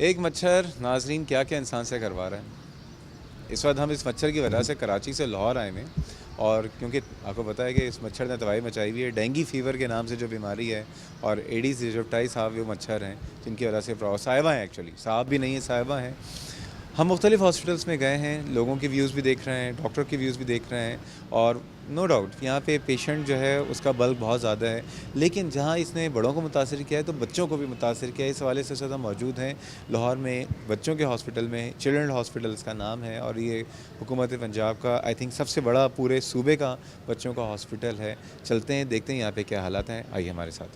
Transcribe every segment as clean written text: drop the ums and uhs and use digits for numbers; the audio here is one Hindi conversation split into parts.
एक मच्छर नाजरीन क्या क्या इंसान से करवा रहा है। इस वक्त हम इस मच्छर की वजह से कराची से लाहौर आए हैं, और क्योंकि आपको पता है कि इस मच्छर ने तबाही मचाई हुई है। डेंगू फीवर के नाम से जो बीमारी है, और एडीज इजिप्टाई साहब वो मच्छर हैं जिनकी वजह से साहिबा हैं, एक्चुअली साहब भी नहीं है, साहिबा हैं। हम मुख्तलिफ़ हॉस्पिटल्स में गए हैं, लोगों के व्यूज़ भी देख रहे हैं, डॉक्टर के व्यूज़ भी देख रहे हैं, और नो डाउट यहाँ पे पेशेंट जो है उसका बल्क बहुत ज़्यादा है। लेकिन जहाँ इसने बड़ों को मुतासर किया है तो बच्चों को भी मुतासर किया है। इस हवाले से ज़्यादा मौजूद हैं लाहौर में बच्चों के हॉस्पिटल में, चिल्ड्रन हॉस्पिटल इसका नाम है, और ये हुकूमत पंजाब का आई थिंक सबसे बड़ा पूरे सूबे का बच्चों का हॉस्पिटल है। चलते हैं, देखते हैं यहाँ पे क्या हालात हैं, आइए हमारे साथ।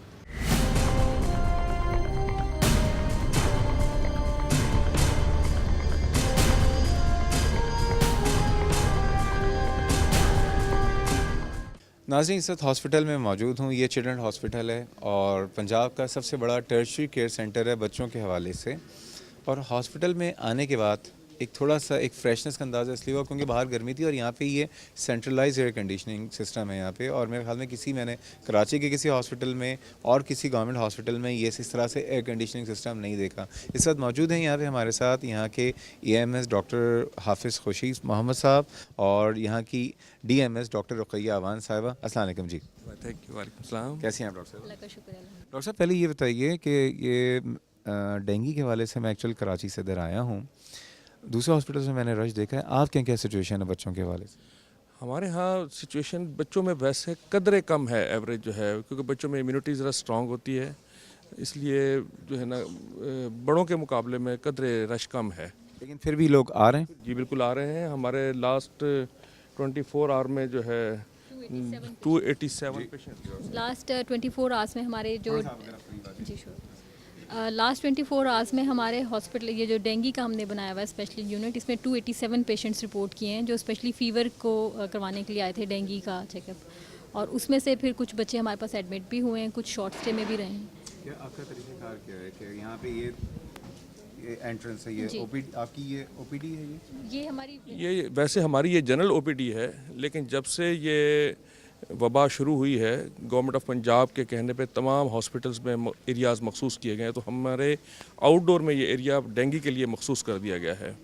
नाज़रीन, इस वक्त हॉस्पिटल में मौजूद हूँ। ये चिल्ड्रन हॉस्पिटल है और पंजाब का सबसे बड़ा टर्शरी केयर सेंटर है बच्चों के हवाले से। और हॉस्पिटल में आने के बाद एक थोड़ा सा एक फ्रेशनेस का अंदाज़ा इसलिए हुआ क्योंकि बाहर गर्मी थी, और यहाँ पे ये सेंट्रलाइज एयर कंडीशनिंग सिस्टम है यहाँ पे। और मेरे ख्याल में मैंने कराची के किसी हॉस्पिटल में और किसी गवर्नमेंट हॉस्पिटल में ये इस तरह से एयर कंडीशनिंग सिस्टम नहीं देखा। इस वक्त मौजूद हैं यहाँ पे हमारे साथ यहाँ के EMS डॉक्टर हाफिज़ खुर्शीद मोहम्मद साहब और यहाँ की DMS डॉक्टर रुकैया अवान साहिबा। अस्सलाम वालेकुम जी। Thank you. वालेकुम सलाम। कैसे हैं आप डॉक्टर साहब? अल्लाह का शुक्र है। डॉक्टर साहब, पहले ये बताइए कि ये डेंगू के हवाले से मैं एक्चुअल कराची से इधर आया हूँ, दूसरे हॉस्पिटल से मैंने रश देखा है, आप क्या क्या सिचुएशन है बच्चों के हवाले से? हमारे यहाँ सिचुएशन बच्चों में वैसे कदरे कम है, एवरेज जो है, क्योंकि बच्चों में इम्यूनिटी ज़रा स्ट्रांग होती है, इसलिए जो है ना बड़ों के मुकाबले में कदरे रश कम है। लेकिन फिर भी लोग आ रहे हैं? जी बिल्कुल आ रहे हैं। हमारे लास्ट 24 आवर में जो है 287 पेशेंट। लास्ट 24 आवर्स में हमारे जो जी श्योर लास्ट 24 आवर्स में हमारे हॉस्पिटल ये जो डेंगू का हमने बनाया हुआ है स्पेशल यूनिट, इसमें 287 पेशेंट्स रिपोर्ट किए हैं जो स्पेशली फ़ीवर को करवाने के लिए आए थे, डेंगू का चेकअप। और उसमें से फिर कुछ बच्चे हमारे पास एडमिट भी हुए हैं, कुछ शॉर्ट स्टे में भी रहे हैं। क्या आपका तरीक़ाकार क्या है कि यहाँ पे ये एंट्रेंस है, ये ओपीडी आपकी, ये OPD है, ये हमारी ये वैसे हमारी ये जनरल OPD है, लेकिन जब से ये वबा शुरू हुई है गवर्नमेंट ऑफ पंजाब के कहने पे तमाम हॉस्पिटल्स में एरियाज़ मखसूस किए गए हैं, तो हमारे आउटडोर में ये एरिया डेंगू के लिए मखसूस कर दिया गया है।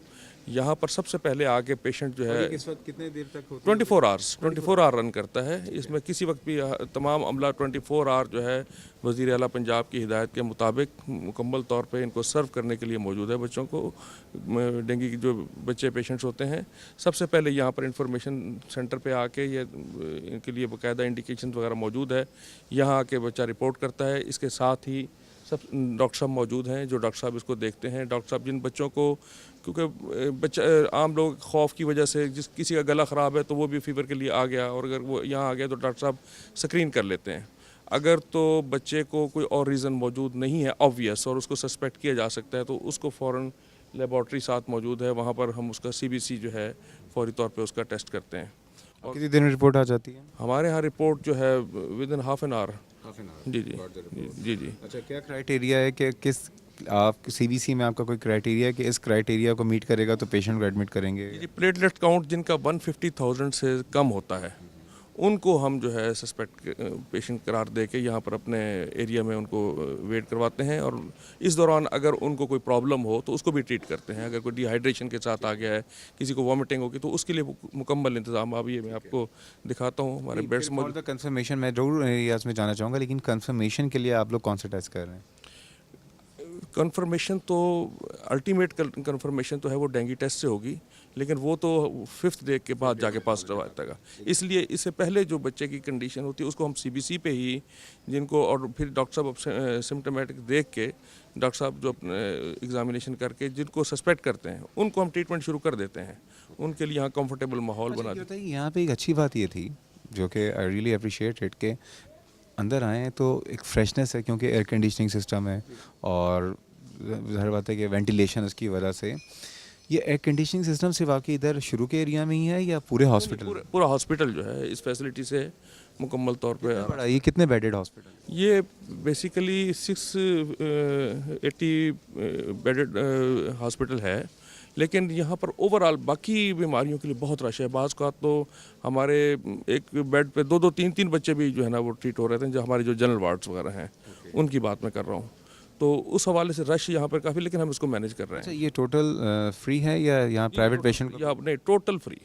यहाँ पर सबसे पहले आके पेशेंट जो है इस वक्त कितने देर तक होता है? 24 आवर रन करता है। इसमें किसी वक्त भी तमाम अमला 24 आवर जो है वज़ीर आला पंजाब की हिदायत के मुताबिक मुकम्मल तौर पे इनको सर्व करने के लिए मौजूद है। बच्चों को डेंगू की जो बच्चे पेशेंट्स होते हैं, सबसे पहले यहाँ पर इंफॉर्मेशन सेंटर पे आके ये इनके लिए बाकायदा इंडिकेशन वगैरह मौजूद है, यहाँ आके बच्चा रिपोर्ट करता है। इसके साथ ही सब डॉक्टर साहब मौजूद हैं जो डॉक्टर साहब इसको देखते हैं। डॉक्टर साहब जिन बच्चों को, क्योंकि बच्चा आम लोग खौफ की वजह से जिस किसी का गला ख़राब है तो वो भी फीवर के लिए आ गया, और अगर वो यहाँ आ गया तो डॉक्टर साहब स्क्रीन कर लेते हैं। अगर तो बच्चे को कोई और रीज़न मौजूद नहीं है ऑब्वियस और उसको सस्पेक्ट किया जा सकता है, तो उसको फ़ौरन लेबॉर्ट्री साथ मौजूद है, वहाँ पर हम उसका CBC जो है फ़ौरी तौर पे उसका टेस्ट करते हैं। और कितनी देर में रिपोर्ट आ जाती है? हमारे यहाँ रिपोर्ट जो है within half an hour. जी जी जी जी। अच्छा, क्या क्राइटेरिया है कि किस आप CBC में आपका कोई क्राइटेरिया है कि इस क्राइटेरिया को मीट करेगा तो पेशेंट को एडमिट करेंगे? जी, प्लेटलेट काउंट जिनका 150,000 से कम होता है उनको हम जो है सस्पेक्ट पेशेंट करार दे के यहाँ पर अपने एरिया में उनको वेट करवाते हैं, और इस दौरान अगर उनको कोई प्रॉब्लम हो तो उसको भी ट्रीट करते हैं। अगर कोई डिहाइड्रेशन के साथ आ गया है, किसी को वॉमिटिंग होगी, तो उसके लिए मुकम्मल इंतजाम अब ये मैं आपको दिखाता हूँ। हमारे बेड्स में कंफर्मेशन मैं जरूर एरियाज में जाना चाहूँगा, लेकिन कंफर्मेशन के लिए आप लोग कौन सा टेस्ट कर रहे हैं? कंफर्मेशन तो अल्टीमेट कंफर्मेशन तो है वो डेंगू टेस्ट से होगी, लेकिन वो तो 5th डे के बाद जाके पॉजिटिव आता है। इसलिए इससे पहले जो बच्चे की कंडीशन होती है उसको हम CBC पे ही जिनको, और फिर डॉक्टर साहब सिम्टोमेटिक देख के डॉक्टर साहब जो अपने एग्जामिनेशन करके जिनको सस्पेक्ट करते हैं उनको हम ट्रीटमेंट शुरू कर देते हैं। उनके लिए यहाँ कंफर्टेबल माहौल बना देते हैं। यहाँ पे एक अच्छी बात ये थी जो कि आई रियली अप्रिशिएट इट, के अंदर आए हैं तो एक फ्रेशनेस है क्योंकि एयर कंडीशनिंग सिस्टम है, और ज़ाहिर बात है कि वेंटिलेशन उसकी वजह से। ये एयर कंडीशनिंग सिस्टम सिर्फ आपके इधर शुरू के एरिया में ही है या पूरे हॉस्पिटल? पूरा हॉस्पिटल जो है इस फैसिलिटी से मुकम्मल तौर पे बड़ा। ये कितने बेडेड हॉस्पिटल? ये बेसिकली 680 बेडेड हॉस्पिटल है, लेकिन यहाँ पर ओवरऑल बाकी बीमारियों के लिए बहुत रश है। बाज़ का तो हमारे एक बेड पे 2-2, 3-3 बच्चे भी जो है ना वो ट्रीट हो रहे थे, जो हमारे जो जनरल वार्ड्स वगैरह हैं उनकी बात मैं कर रहा हूँ। तो उस हवाले से रश यहाँ पर काफ़ी, लेकिन हम इसको मैनेज कर रहे अच्छा, हैं। ये टोटल फ्री है या यहाँ प्राइवेट पेशेंट को? यहाँ नहीं, टोटल फ्री,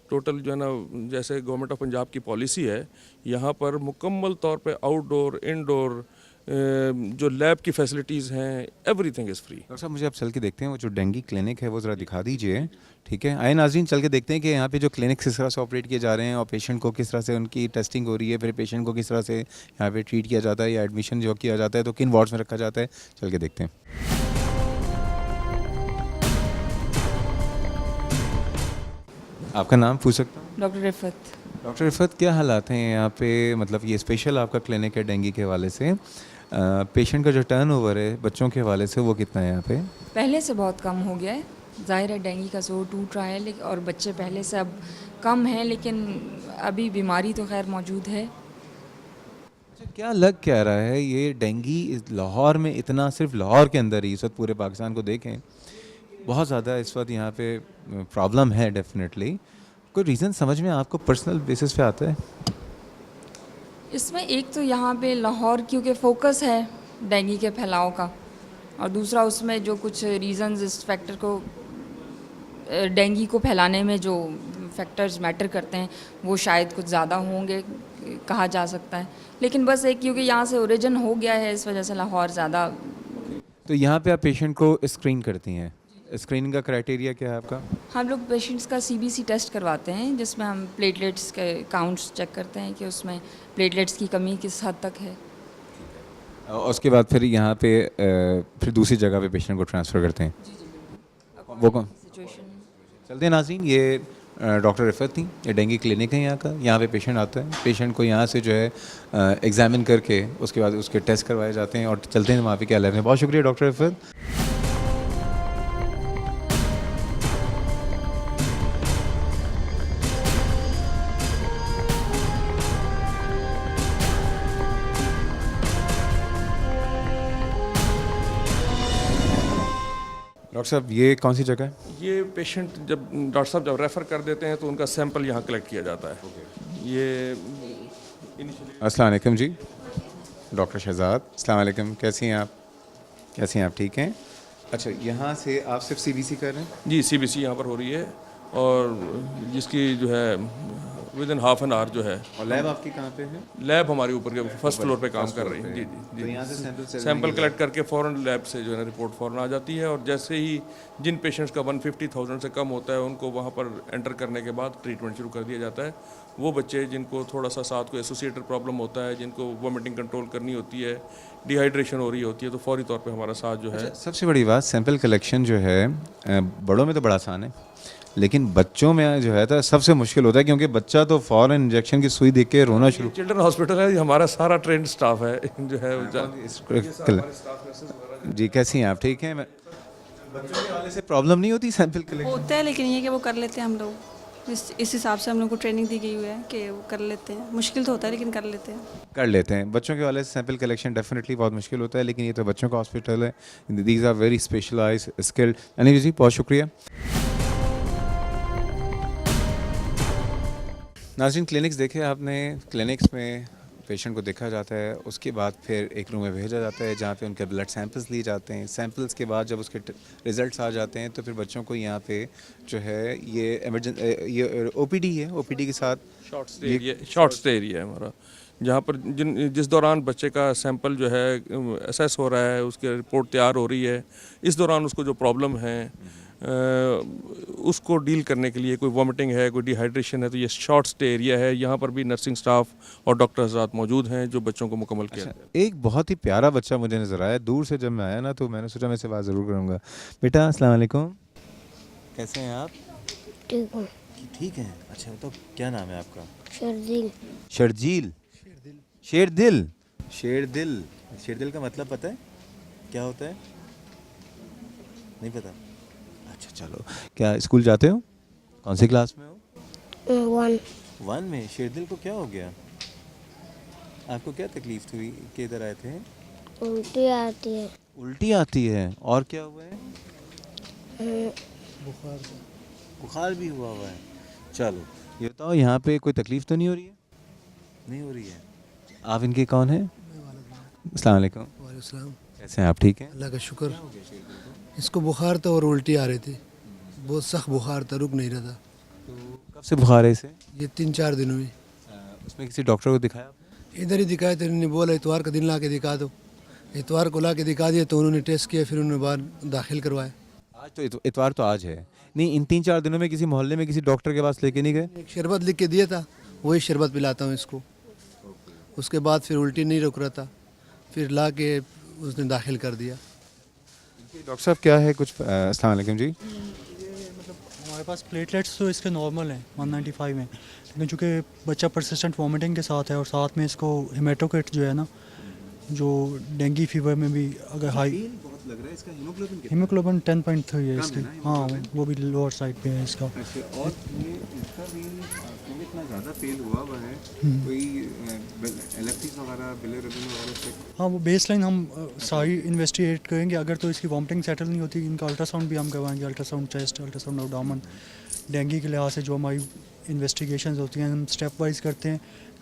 टोटल जो है ना, जैसे गवर्नमेंट ऑफ पंजाब की पॉलिसी है, यहाँ पर मुकम्मल तौर पे आउटडोर इनडोर जो लैब की फैसिलिटीज़ हैं, एवरीथिंग इज़ फ्री। डॉक्टर साहब, मुझे आप चल के देखते हैं वो जो डेंगी क्लिनिक है वो ज़रा दिखा दीजिए, ठीक है? आए नाज़रीन, चल के देखते हैं कि यहाँ पे जो क्लिनिक किस तरह से ऑपरेट किए जा रहे हैं और पेशेंट को किस तरह से उनकी टेस्टिंग हो रही है, फिर पेशेंट को किस तरह से यहाँ पे ट्रीट किया जाता है या एडमिशन जो किया जाता है तो किन वार्ड्स में रखा जाता है, चल के देखते हैं। आपका नाम पूछ सकता हूँ? डॉक्टर रिफत। डॉक्टर रिफत, क्या हालात हैं यहाँ पे? मतलब ये स्पेशल आपका क्लिनिक है डेंगी के हवाले से, पेशेंट का जो टर्नओवर है बच्चों के हवाले से वो कितना है यहाँ पे? पहले से बहुत कम हो गया है, जाहिर है डेंगी का जोर टूट रहा है, लेकिन और बच्चे पहले से अब कम हैं, लेकिन अभी बीमारी तो खैर मौजूद है। अच्छा, क्या लग क्या रहा है ये डेंगी लाहौर में इतना, सिर्फ लाहौर के अंदर ही, इस वक्त पूरे पाकिस्तान को देखें बहुत ज़्यादा इस वक्त यहाँ पे प्रॉब्लम है डेफिनेटली, कोई रीज़न समझ में आपको पर्सनल बेसिस पे आता है? इसमें एक तो यहाँ पे लाहौर क्योंकि फोकस है डेंगी के फैलाव का, और दूसरा उसमें जो कुछ रीज़न्स इस फैक्टर को, डेंगी को फैलाने में जो फैक्टर्स मैटर करते हैं वो शायद कुछ ज़्यादा होंगे, कहा जा सकता है। लेकिन बस एक क्योंकि यहाँ से ओरिजिन हो गया है, इस वजह से लाहौर ज़्यादा। तो यहाँ पे आप पेशेंट को स्क्रीन करती हैं, स्क्रीनिंग का क्राइटेरिया क्या है आपका? हम लोग पेशेंट्स का सीबीसी टेस्ट करवाते हैं, जिसमें हम प्लेटलेट्स के काउंट्स चेक करते हैं कि उसमें प्लेटलेट्स की कमी किस हद तक है। और उसके बाद फिर यहाँ पे फिर दूसरी जगह पे पेशेंट को ट्रांसफ़र करते हैं। वो कौन? सिचुएशन। चलते हैं नाज़रीन, ये डॉक्टर रिफत थी, ये डेंगी क्लिनिक है यहाँ का। यहाँ पे पेशेंट आता है, पेशेंट को यहाँ से जो है एग्जामिन करके उसके बाद उसके टेस्ट करवाए जाते हैं और चलते हैं वहाँ पे क्या लग रहे हैं। बहुत शुक्रिया डॉक्टर रिफत। डॉक्टर साहब, ये कौन सी जगह है? ये पेशेंट जब डॉक्टर साहब जब रेफ़र कर देते हैं तो उनका सैंपल यहाँ कलेक्ट किया जाता है। ये इनिशियली। अस्सलाम वालेकुम जी, डॉक्टर शहजाद, अस्सलाम वालेकुम, कैसी हैं आप? कैसी हैं आप? ठीक हैं? अच्छा, यहाँ से आप सिर्फ सीबीसी कर रहे हैं? जी, सीबीसी यहाँ पर हो रही है, और जिसकी जो है within half an our जो है। और लैब आपकी कहाँ पे है? लैब हमारे ऊपर के फर्स्ट फ्लोर पे काम कर रही है। जी जी तो जी। यहाँ से सैंपल कलेक्ट करके फ़ौरन लैब से जो है ना रिपोर्ट फ़ौरन आ जाती है, और जैसे ही जिन पेशेंट्स का 150,000 से कम होता है उनको वहाँ पर एंटर करने के बाद ट्रीटमेंट शुरू कर दिया जाता है। वो बच्चे जिनको थोड़ा सा साथ को एसोसिएटेड प्रॉब्लम होता है, जिनको वोमिटिंग कंट्रोल करनी होती है, डिहाइड्रेशन हो रही होती है, तो फौरी तौर पर हमारा साथ जो है। सबसे बड़ी बात, सैंपल कलेक्शन जो है बड़ों में तो बड़ा आसान है, लेकिन बच्चों में जो है तो सबसे मुश्किल होता है, क्योंकि बच्चा तो फ़ौरन इंजेक्शन की सुई देख के रोना शुरू। चिल्ड्रन हॉस्पिटल है, हमारा सारा ट्रेंड स्टाफ है जो है जी, कैसी हैं आप? ठीक हैं? बच्चों के वाले से प्रॉब्लम नहीं होती सैंपल कलेक्शन? होता है, लेकिन ये कि वो कर लेते हैं हम लोग, इस हिसाब से हम लोग को ट्रेनिंग दी गई हुई है कि वो कर लेते हैं। मुश्किल तो होता है लेकिन कर लेते हैं। कर लेते हैं। बच्चों के वाले से सैंपल कलेक्शन डेफिनेटली बहुत मुश्किल होता है, लेकिन ये तो बच्चों का हॉस्पिटल है, these are very specialised skilled. Anil ji, बहुत शुक्रिया। नाज़रीन, क्लिनिक्स देखे आपने, क्लिनिक्स में पेशेंट को देखा जाता है, उसके बाद फिर एक रूम में भेजा जाता है जहाँ पे उनके ब्लड सैंपल्स लिए जाते हैं। सैंपल्स के बाद जब उसके रिजल्ट्स आ जाते हैं तो फिर बच्चों को यहाँ पे जो है ये ये ओपीडी है, ओपीडी के साथ शॉर्ट स्टे एरिया है हमारा, जहाँ पर जिस दौरान बच्चे का सैंपल जो है असेस हो रहा है, उसकी रिपोर्ट तैयार हो रही है, इस दौरान उसको जो प्रॉब्लम है उसको डील करने के लिए, कोई वॉमिटिंग है, कोई डिहाइड्रेशन है, तो ये शॉर्ट स्टे एरिया है। यहाँ पर भी नर्सिंग स्टाफ और डॉक्टर हज़रात मौजूद हैं जो बच्चों को मुकम्मल किया। एक बहुत ही प्यारा बच्चा मुझे नज़र आया दूर से, जब मैं आया ना तो मैंने सोचा मैं इससे बात ज़रूर करूँगा। बेटा, अस्सलाम वालेकुम, कैसे हैं आप? ठीक हूँ। ठीक है। अच्छा, तो क्या नाम है आपका? शर्जील। शर्जील? शेरदिल? शेरदिल, शेरदिल का मतलब पता है क्या होता है? नहीं पता? अच्छा, चलो, क्या स्कूल जाते हो? कौन सी क्लास में हो? 1 में। शेरदिल को क्या हो गया? आपको क्या तकलीफ हुई कि इधर आए थे? उल्टी आती है। उल्टी आती है, और क्या हुआ है? बुखार भी हुआ हुआ है। चलो, ये बताओ, यहाँ पे कोई तकलीफ तो नहीं हो रही है? नहीं हो रही है। आप इनके कौन हैं? अस्सलाम वालेकुम। वालेकुम। कैसे हैं आप, ठीक हैं? अल्लाह का शुक्र। इसको बुखार था और उल्टी आ रही थी, बहुत सख्त बुखार था, रुक नहीं रहा था। तो कब से बुखार है इसे? ये 3-4 दिन हुए। उसमें किसी डॉक्टर को दिखाया आपने? इधर ही दिखाया तो इन्होंने बोला इतवार का दिन ला के दिखा दो। इतवार को ला के दिखा दिया तो उन्होंने टेस्ट किया, फिर उन्होंने बाहर दाखिल करवाया। आज तो इतवार तो आज है नहीं, इन 3-4 दिनों में किसी मोहल्ले में किसी डॉक्टर के पास लेके नहीं गए? एक शरबत लिख के दिया था, वही शरबत पिलाता हूँ इसको। उसके बाद फिर उल्टी नहीं रुक रहा था, फिर ला के उसने दाखिल कर दिया। डॉक्टर साहब क्या है कुछ? अस्सलाम वालेकुम जी। हमारे पास प्लेटलेट्स तो इसके नॉर्मल हैं 195 हैं, लेकिन चूँकि बच्चा परसिस्टेंट वॉमिटिंग के साथ है और साथ में इसको हेमेटोकिट जो है ना, जो डेंगू फीवर में भी अगर हाई लग रहा है इसका हीमोग्लोबिन हीमोग्लोबिन 10.3 है इसकी, है ना हाँ वो भी लोअर साइड पे है इसका। और ये इसका भी इतना ज़्यादा फेल हुआ हुआ है, कोई एलेप्टिस वगैरह बिलिरुबिन वगैरह से? हाँ वो बेसलाइन हम सारी इन्वेस्टिगेट करेंगे, अगर तो इसकी वॉमिटिंग सेटल नहीं होती इनका अल्ट्रासाउंड भी हम करवाएंगे, ultrasound chest, ultrasound abdomen. Dengue के लिहाज से जो हमारी इन्वेस्टिगेशंस होती हैं हम स्टेप वाइज करते हैं,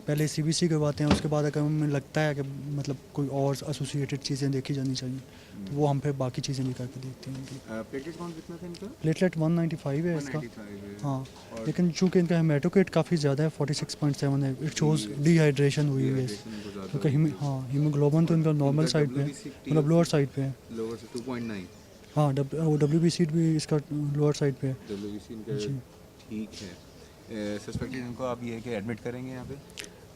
पहले CBC करवाते हैं, उसके बाद अगर हमें लगता है कि मतलब कोई और एसोसिएटेड चीज़ें देखी जानी चाहिए तो वो हम फिर बाकी चीज़ें भी करके देखते हैं इनकी। प्लेटलेट काउंट कितना था इनका? प्लेटलेट 195 है इसका, 195 है। हाँ लेकिन चूँकि इनका हेमेटोक्रेट काफ़ी ज़्यादा है 46.7 है, इट शोज़ डिहाइड्रेशन हुई हुई है क्योंकि हाँ हीमोग्लोबिन तो इनका नॉर्मल साइड पे है, मतलब लोअर साइड पे है। लोअर से 2.9 हाँ WBC भी इसका लोअर साइड पे है। WBC इनका ठीक है। सस्पेक्टेड इनको आप ये कि एडमिट करेंगे यहाँ पे?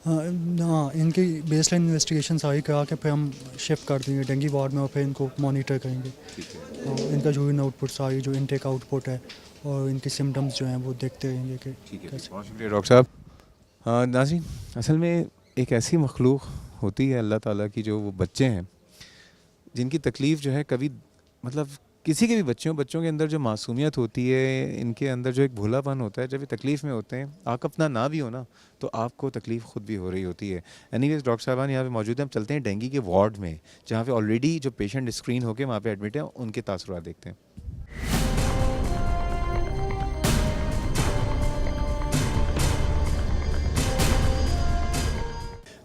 हाँ इनकी बेसलाइन इन्वेस्टिगेशन सारी करा के फिर हम शिफ्ट कर देंगे डेंगू वार्ड में और फिर इनको मॉनिटर करेंगे। ठीक है। और इनका यूरिन आउटपुट सारी जो इनटेक आउटपुट है और इनके सिम्टम्स जो हैं वो देखते रहेंगे कि ठीक है, कैसे। बहुत शुक्रिया डॉक्टर साहब। हाँ नाज़रीन, असल में एक ऐसी मखलूक होती है अल्लाह ताला की, जो वो बच्चे हैं जिनकी तकलीफ़ जो है कभी मतलब किसी के भी बच्चों के अंदर जो मासूमियत होती है, इनके अंदर जो एक भोलापन होता है, जब ये तकलीफ़ में होते हैं, आप अपना ना भी हो ना तो आपको तकलीफ़ ख़ुद भी हो रही होती है। एनीवेज डॉक्टर साहबान यहाँ पे मौजूद हैं, हम चलते हैं डेंगू के वार्ड में जहाँ पे ऑलरेडी जो पेशेंट स्क्रीन होकर वहाँ पे एडमिट है, उनके तासुरात देखते हैं।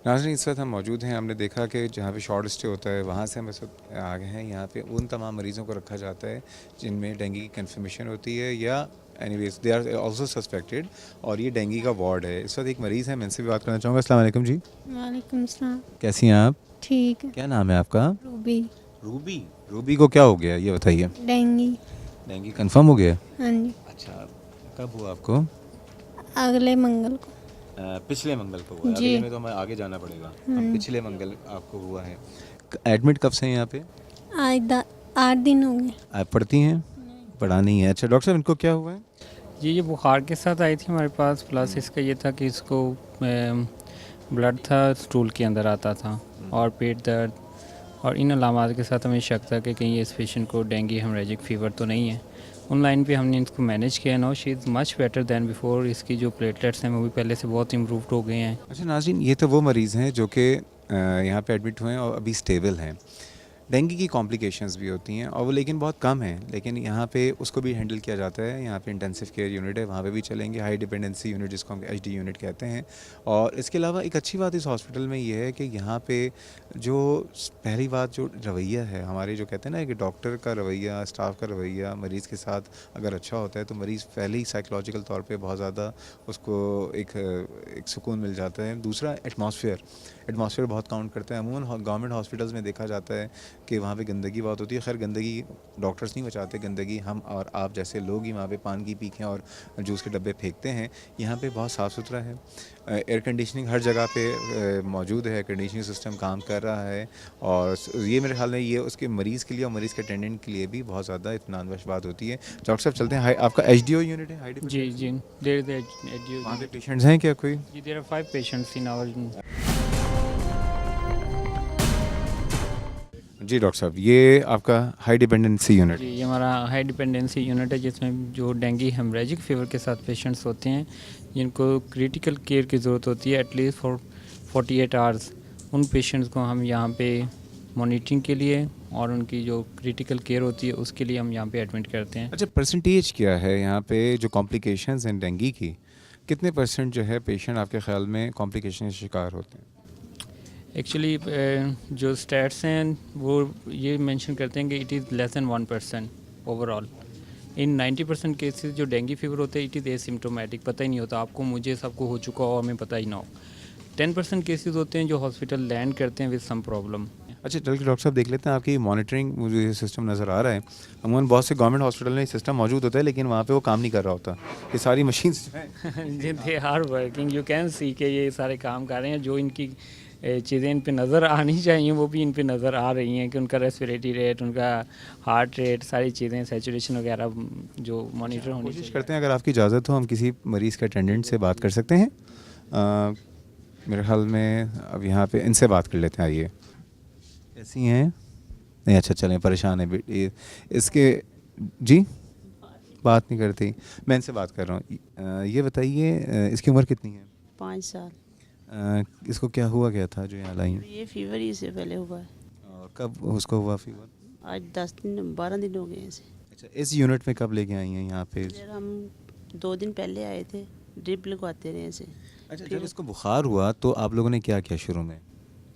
नाज़रीन, इस वक्त हम मौजूद हैं, हमने देखा कि जहाँ पे शॉर्ट स्टे होता है वहाँ से हम इस वक्त आ गए हैं। यहाँ पे उन तमाम मरीज़ों को रखा जाता है जिनमें डेंगू की कन्फर्मेशन होती है या anyways they are also suspected, और ये डेंगू का वार्ड है। इस वक्त एक मरीज़ है, मैं इनसे भी बात करना चाहूँगा। अस्सलाम वालेकुम जी। वालेकुम सलाम। कैसी हैं आप? ठीक है। क्या नाम है आपका? रूबी। रूबी को क्या हो गया ये बताइए? डेंगू। कंफर्म हो गया? हाँ जी। अच्छा, कब हुआ आपको? अगले मंगल को। पिछले मंगल को हुआ? जी। अगले में तो हमें आगे जाना पड़ेगा। अब पिछले मंगल आपको हुआ है। एडमिट कब से हैं यहाँ पे? आज 8 दिन हो गए। आप पढ़ती हैं? पढ़ा नहीं है। अच्छा डॉक्टर साहब, इनको क्या हुआ है? जी ये बुखार के साथ आई थी हमारे पास, प्लस इसका ये था कि इसको ब्लड था स्टूल के अंदर आता था और पेट दर्द, और इन अलामात के साथ हमें शक था कि कहीं इस पेशेंट को डेंगू हेमरेजिक फ़ीवर तो नहीं है। ऑनलाइन पे हमने इसको मैनेज किया। Now she is much better than before. इसकी जो प्लेटलेट्स हैं वो भी पहले से बहुत इम्प्रूव्ड हो गए हैं। अच्छा नाज़रीन, ये तो वो मरीज़ हैं जो कि यहाँ पे एडमिट हुए हैं और अभी स्टेबल हैं। डेंगू की कॉम्प्लिकेशंस भी होती हैं और वो लेकिन बहुत कम हैं, लेकिन यहाँ पे उसको भी हैंडल किया जाता है। यहाँ पे इंटेंसिव केयर यूनिट है, वहाँ पे भी चलेंगे। हाई डिपेंडेंसी यूनिट जिसको हम HD यूनिट कहते हैं। और इसके अलावा एक अच्छी बात इस हॉस्पिटल में ये है कि यहाँ पे जो पहली बात जो रवैया है हमारे, जो कहते हैं ना कि डॉक्टर का रवैया, स्टाफ का रवैया मरीज़ के साथ अगर अच्छा होता है तो मरीज़ पहले ही साइकोलॉजिकल तौर पे बहुत ज़्यादा उसको एक सुकून मिल जाता है। दूसरा एटमॉस्फेयर बहुत काउंट करता है। अमूमन गवर्नमेंट हॉस्पिटल्स में देखा जाता है कि वहाँ पे गंदगी बहुत होती है। खैर गंदगी डॉक्टर्स नहीं बचाते, गंदगी हम और आप जैसे लोग ही वहाँ पे पान की पीखें और जूस के डब्बे फेंकते हैं। यहाँ पे बहुत साफ़ सुथरा है। एयर कंडीशनिंग हर जगह पे मौजूद है, एयर कंडीशनिंग सिस्टम काम कर रहा है और ये मेरे ख्याल में ये उसके मरीज़ के लिए और मरीज़ के अटेंडेंट के लिए भी बहुत ज़्यादा इत्मीनान बख्श बात होती है। डॉक्टर साहब चलते हैं, आपका HDO यूनिट है? हाई जी जी देर वहाँ पे पेशेंट्स हैं क्या कोई? जी there are 5 patients in our. जी डॉक्टर साहब, ये आपका हाई डिपेंडेंसी यूनिट? जी ये हमारा हाई डिपेंडेंसी यूनिट है जिसमें जो डेंगू हेमरेजिक फीवर के साथ पेशेंट्स होते हैं जिनको क्रिटिकल केयर की ज़रूरत होती है एटलीस्ट फॉर 48 आवर्स, उन पेशेंट्स को हम यहाँ पे मॉनिटरिंग के लिए और उनकी जो क्रिटिकल केयर होती है उसके लिए हम यहाँ पे एडमिट करते हैं। अच्छा, परसेंटेज क्या है यहाँ पे जो कॉम्प्लिकेशंस हैं डेंगू की, कितने % जो है पेशेंट आपके ख्याल में कॉम्प्लिकेशन का शिकार होते हैं? एक्चुअली जो स्टैट्स हैं वो ये मेंशन करते हैं कि it is less than 1% overall. In 90% cases जो डेंगू फीवर होते हैं इट इज़ एसिम्टोमेटिक, पता ही नहीं होता आपको, मुझे, सबको हो चुका हो, हमें पता ही ना हो। 10% केसेस होते हैं जो हॉस्पिटल लैंड करते हैं विद सम प्रॉब्लम। अच्छा चल के डॉक्टर साहब देख लेते हैं आपकी मॉनिटरिंग, मुझे ये सिस्टम नज़र आ रहा है। अमूमन बहुत से गवर्नमेंट हॉस्पिटल में सिस्टम मौजूद होता है लेकिन वहाँ पे वो काम नहीं कर रहा होता। ये सारी मशीन्स जो हैं they are working, you can see कि ये सारे काम कर रहे हैं। जो इनकी चीज़ें इन पे नज़र आनी चाहिए वो भी इन पे नज़र आ रही हैं कि उनका रेस्पिरेटरी रेट, उनका हार्ट रेट, सारी चीज़ें, सैचुरेशन वगैरह जो मॉनिटर होनी कोशिश चाहिए। करते हैं, अगर आपकी इजाज़त हो हम किसी मरीज़ के अटेंडेंट से बात कर सकते हैं। मेरे ख्याल में अब यहाँ पे इनसे बात कर लेते हैं। आइए, कैसी हैं? नहीं, अच्छा चलें, परेशान है बेटी इसके। जी, बात नहीं करती, मैं इनसे बात कर रहा हूँ। ये बताइए इसकी उम्र कितनी है? 5 साल। इसको क्या हुआ क्या था जो यहाँ लाई हैं? ये फीवर ही से पहले हुआ है। और कब उसको हुआ फीवर? आज 12 दिन हो गए ऐसे। अच्छा, इस यूनिट में कब लेके आई हैं यहाँ पे? फिर हम 2 दिन पहले आए थे, ड्रिप लगवाते रहे ऐसे। अच्छा, जब इसको बुखार हुआ तो आप लोगों ने क्या किया शुरू में?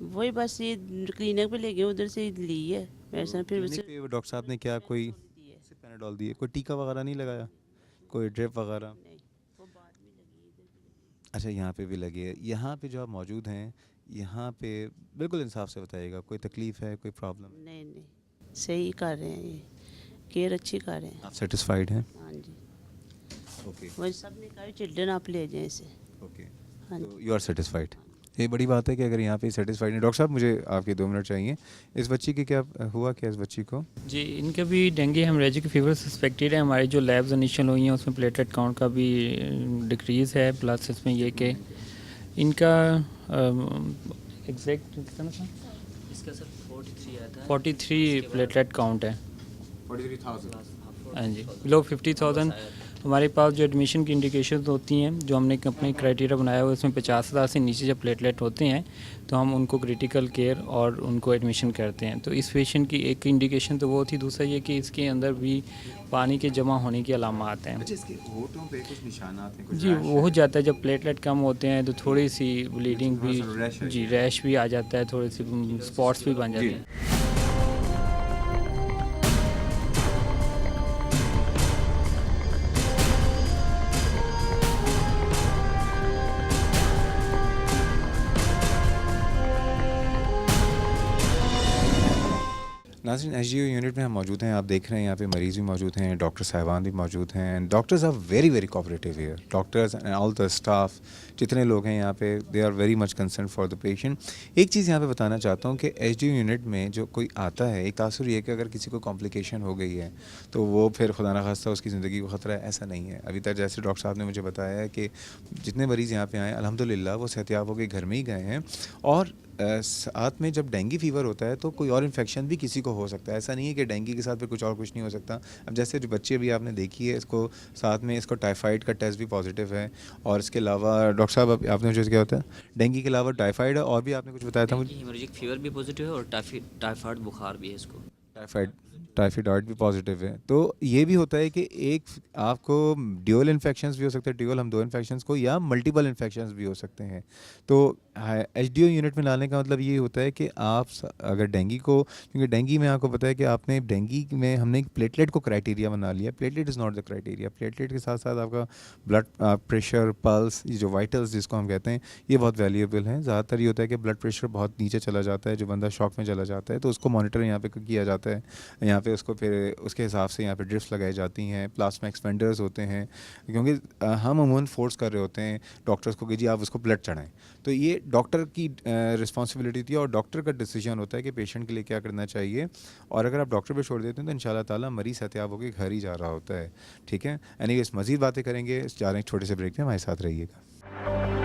वही बस ये क्लिनिक पे ले गए, उधर से ली है मेडिसिन। फिर क्लिनिक पे वो डॉक्टर साहब ने क्या कोई पैनाडोल दिए, कोई टीका वगैरह नहीं लगाया, कोई ड्रिप वगैरह? अच्छा, यहाँ पे भी लगी है। यहाँ पे जो आप मौजूद हैं यहाँ पे बिल्कुल इंसाफ से बताइएगा, कोई तकलीफ़ है, कोई प्रॉब्लम? नहीं, सही कर रहे हैं, ये केयर अच्छी कर रहे हैं। आप सेटिस्फाइड हैं? हाँ जी, ओके वही सब ने कहा चिल्ड्रन आप ले जाएं इसे। ओके, हाँ तो यू आर सेटिस्फाइड। ये बड़ी बात है कि अगर यहाँ पे सेटिस्फाइड नहीं। डॉक्टर साहब मुझे आपके 2 मिनट चाहिए। इस बच्ची की क्या हुआ, क्या इस बच्ची को? जी, इनका भी डेंगू हेमरेजिक फीवर सस्पेक्टेड है। हमारी जो लैब्स इनिशियल हुई हैं उसमें प्लेटलेट काउंट का भी डिक्रीज़ है, प्लस इसमें ये कि इनका एग्जैक्ट कितना था? इसका सर 43 आता है। 43 प्लेटलेट काउंट है। 43,000। हाँ जी, बिलो 50,000। हमारे पास जो एडमिशन की इंडिकेशन होती हैं, जो हमने अपने क्राइटेरिया बनाया हुआ है, उसमें 50,000 से नीचे जब प्लेटलेट होते हैं तो हम उनको क्रिटिकल केयर और उनको एडमिशन करते हैं। तो इस पेशेंट की एक इंडिकेशन तो वो थी, दूसरा ये कि इसके अंदर भी पानी के जमा होने की अलामात हैं। अच्छा, इसके होठों पे कुछ निशानात हैं? कुछ जी, वो हो जाता है जब प्लेटलेट कम होते हैं तो थोड़ी सी ब्लीडिंग भी, थोड़ा सा रैश है। जी रैश भी आ जाता है, थोड़ी सी स्पॉट्स भी बन जाते हैं। नाज़रीन, एचडीयू यूनिट में हम मौजूद हैं। आप देख रहे हैं यहाँ पे मरीज़ भी मौजूद हैं, डॉक्टर साहिबान भी मौजूद हैं। And doctors are very very cooperative here. Doctors and all the staff, जितने लोग हैं यहाँ पे, they are very much concern for the patient. एक चीज़ यहाँ पे बताना चाहता हूँ कि एचडीयू यूनिट में जो कोई आता है, एक तासुर ये कि अगर किसी को कॉम्प्लिकेशन हो गई है तो वो फिर खुदा न खास्ता उसकी ज़िंदगी को ख़तरा है, ऐसा नहीं है। अभी तक जैसे डॉक्टर साहब ने मुझे बताया है कि जितने मरीज़ यहाँ पे आए अल्हम्दुलिल्लाह वो सेहतियाब होकर घर में ही गए हैं। और साथ में जब डेंगू फीवर होता है तो कोई और इन्फेक्शन भी किसी को हो सकता है, ऐसा नहीं है कि डेंगू के साथ फिर कुछ और कुछ नहीं हो सकता। अब जैसे जो बच्चे अभी आपने देखी है, इसको साथ में इसको टाइफाइड का टेस्ट भी पॉजिटिव है। और इसके अलावा डॉक्टर साहब आपने मुझे क्या होता है, डेंगू के अलावा टाइफाइड है, और भी आपने कुछ बताया था मुझे? हेमरेजिक फीवर भी पॉजिटिव है और टाइफाइड बुखार भी है इसको। टाइफाइड भी पॉजिटिव है। तो ये भी होता है कि एक आपको ड्यूअल इन्फेक्शंस भी हो सकते हैं, ड्यूअल हम 2 इन्फेक्शंस को, या मल्टीपल इन्फेक्शंस भी हो सकते हैं। तो एचडीयू यूनिट में लाने का मतलब ये होता है कि आप अगर डेंगू को, क्योंकि डेंगू में आपको पता है कि आपने डेंगू में हमने एक प्लेटलेट को क्राइटेरिया बना लिया। Platelet is not the criteria. Platelet के साथ साथ आपका ब्लड प्रेशर, पल्स, ये जो वाइटल्स जिसको हम कहते हैं, ये बहुत वैल्यूएबल हैं। ज़्यादातर ये होता है कि ब्लड प्रेशर बहुत नीचे चला जाता है, जो बंदा शॉक में चला जाता है, तो उसको मॉनिटर यहाँ पे किया जाता है। यहाँ पे उसको फिर उसके हिसाब से यहाँ पे ड्रिप्स लगाई जाती हैं, प्लाज्मा एक्सपेंडर्स होते हैं, क्योंकि हम अमूमन फोर्स कर रहे होते हैं डॉक्टर्स को कि जी आप उसको ब्लड चढ़ाएं। तो ये डॉक्टर की रिस्पॉन्सिबिलिटी थी और डॉक्टर का डिसीजन होता है कि पेशेंट के लिए क्या करना चाहिए। और अगर आप डॉक्टर पे छोड़ देते हैं तो इंशाल्लाह ताला मरीज़ सेहतियाब होकर घर ही जा रहा होता है। ठीक है, एनीवेज मज़ीद बातें करेंगे, जा रहे हैं छोटे से ब्रेक में, हमारे साथ रहिएगा।